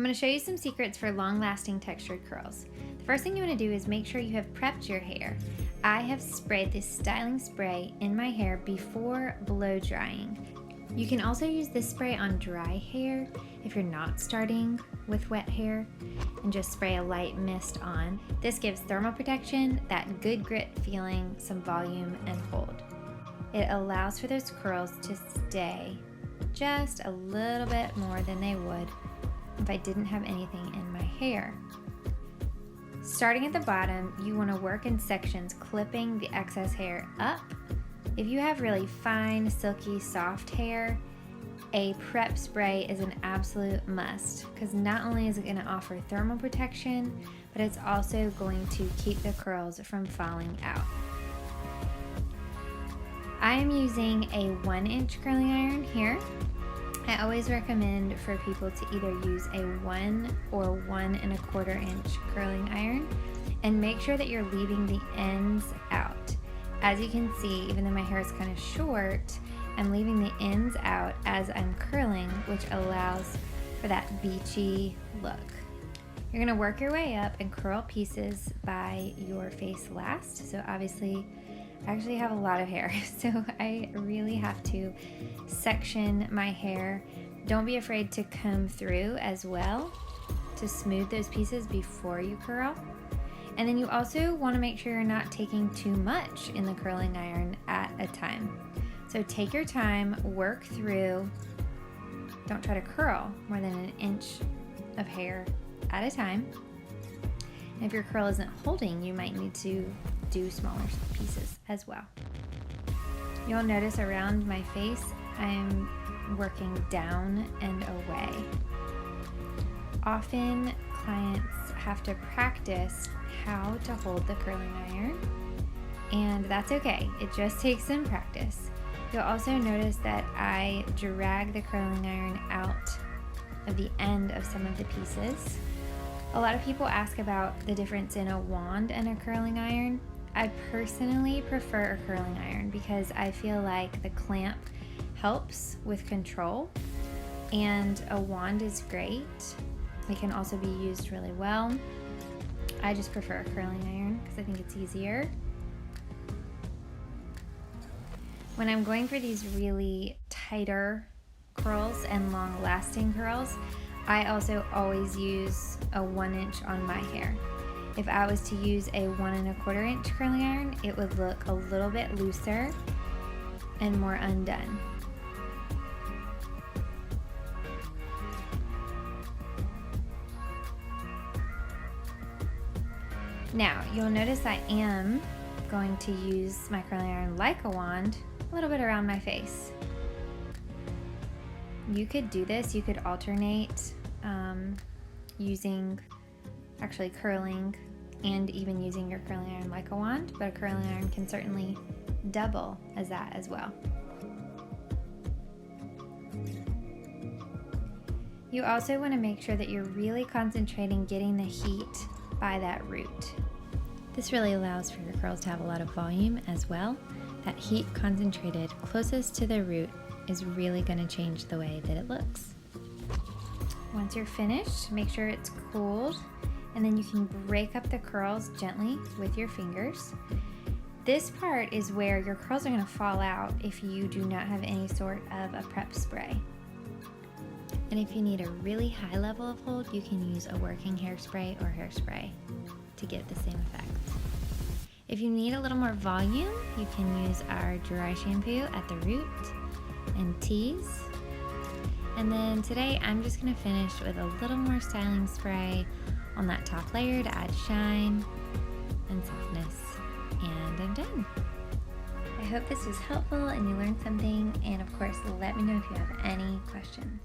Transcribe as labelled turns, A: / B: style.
A: I'm going to show you some secrets for long-lasting textured curls. The first thing you want to do is make sure you have prepped your hair. I have sprayed this styling spray in my hair before blow drying. You can also use this spray on dry hair if you're not starting with wet hair, and just spray a light mist on. This gives thermal protection, that good grit feeling, some volume, and hold. It allows for those curls to stay just a little bit more than they would if I didn't have anything in my hair. Starting at the bottom, you want to work in sections, clipping the excess hair up. If you have really fine, silky, soft hair, a prep spray is an absolute must, because not only is it going to offer thermal protection, but it's also going to keep the curls from falling out. I am using a 1-inch curling iron here. I always recommend for people to either use a 1 or 1 1/4 inch curling iron, and make sure that you're leaving the ends out. As you can see, even though my hair is kind of short, I'm leaving the ends out as I'm curling, which allows for that beachy look. You're gonna work your way up and curl pieces by your face last. So obviously, I actually have a lot of hair, so I really have to section my hair. Don't be afraid to comb through as well to smooth those pieces before you curl. And then you also want to make sure you're not taking too much in the curling iron at a time. So take your time, work through. Don't try to curl more than 1 inch of hair at a time. And if your curl isn't holding, you might need to do smaller pieces as well. You'll notice around my face, I'm working down and away. Often clients have to practice how to hold the curling iron, and that's okay. It just takes some practice. You'll also notice that I drag the curling iron out of the end of some of the pieces. A lot of people ask about the difference in a wand and a curling iron. I personally prefer a curling iron because I feel like the clamp helps with control, and a wand is great. It can also be used really well. I just prefer a curling iron because I think it's easier. When I'm going for these really tighter curls and long-lasting curls, I also always use a 1 inch on my hair. If I was to use a 1 1/4 inch curling iron, it would look a little bit looser and more undone. Now, you'll notice I am going to use my curling iron like a wand, a little bit around my face. You could do this, you could alternate using actually curling and even using your curling iron like a wand, but a curling iron can certainly double as that as well. You also want to make sure that you're really concentrating getting the heat by that root. This really allows for your curls to have a lot of volume as well. That heat concentrated closest to the root is really going to change the way that it looks. Once you're finished, make sure it's cooled, and then you can break up the curls gently with your fingers. This part is where your curls are going to fall out if you do not have any sort of a prep spray. And if you need a really high level of hold, you can use a working hairspray or hairspray to get the same effect. If you need a little more volume, you can use our dry shampoo at the root and tease. And then today I'm just going to finish with a little more styling spray on that top layer to add shine and softness. And I'm done. I hope this was helpful and you learned something, and of course let me know if you have any questions.